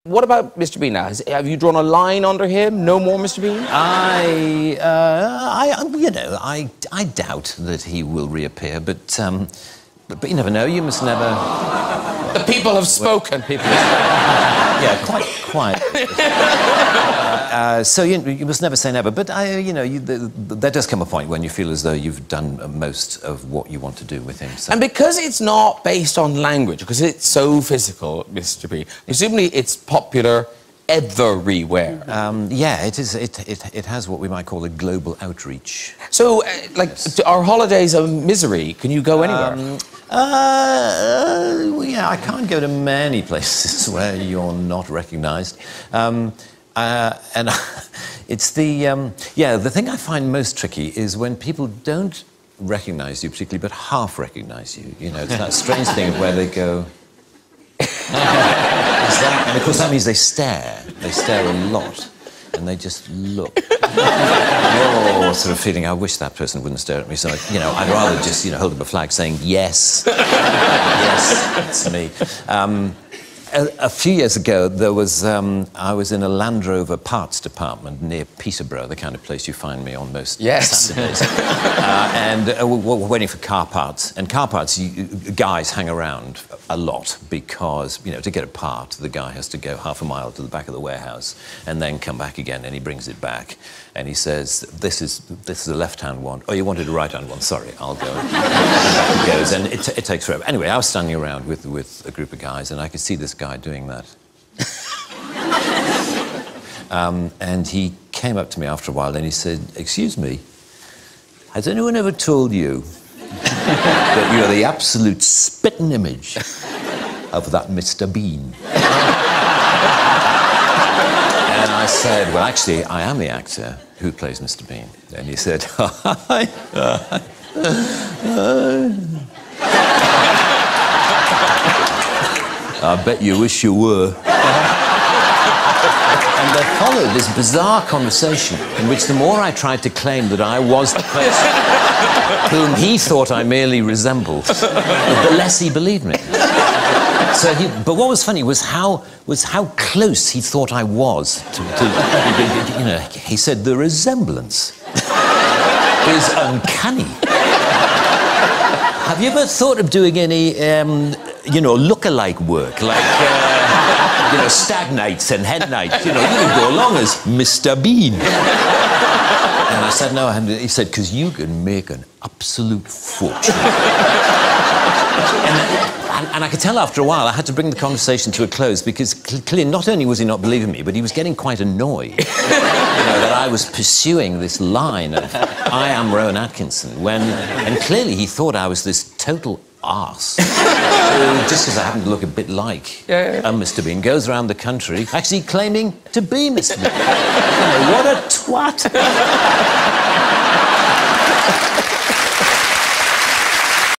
What about Mr. Bean now? Have you drawn a line under him? No more Mr. Bean? I doubt that he will reappear, but you never know. You must never. The people have spoken. Yeah, quite. So you must never say never. But there does come a point when you feel as though you've done most of what you want to do with him. So. And because it's not based on language, because it's so physical, Mr. Bean, presumably it's popular everywhere. Yeah, it is. It has what we might call a global outreach. So, are holidays a misery? Can you go anywhere? Well, yeah, I can't go to many places where you're not recognised. And it's the thing I find most tricky is when people don't recognise you particularly, but half recognise you. You know, it's that strange thing where they go. And of course that means they stare. They stare a lot, and they just look. You're sort of feeling, I wish that person wouldn't stare at me. So I'd rather just hold up a flag saying yes, yes, it's me. A few years ago, there was I was in a Land Rover parts department near Peterborough, the kind of place you find me on most Saturdays. And we're waiting for car parts. And car parts, guys hang around a lot because, to get a part, the guy has to go half a mile to the back of the warehouse and then come back again, and he brings it back. And he says, this is a left-hand one. Oh, you wanted a right-hand one? Sorry, I'll go. And back he goes, and it takes forever. Anyway, I was standing around with a group of guys, and I could see this guy doing that. And he came up to me after a while, and he said, "Excuse me, has anyone ever told you that you're the absolute spitting image of that Mr. Bean?" And I said, "Well, actually, I am the actor who plays Mr. Bean." And he said, "I bet you wish you were." And there followed this bizarre conversation in which the more I tried to claim that I was the person whom he thought I merely resembled, the less he believed me. So but what was funny was how close he thought I was to he said the resemblance is uncanny. Have you ever thought of doing any look-alike work, like stag nights and hen nights? You can go along as Mr. Bean. And I said, "No, I haven't." He said, "Because you can make an absolute fortune." And I could tell after a while I had to bring the conversation to a close because clearly not only was he not believing me, but he was getting quite annoyed that I was pursuing this line of "I am Rowan Atkinson" and clearly he thought I was this total arse. Just because I happen to look a bit like Mr. Bean, goes around the country actually claiming to be Mr. Bean. What a twat.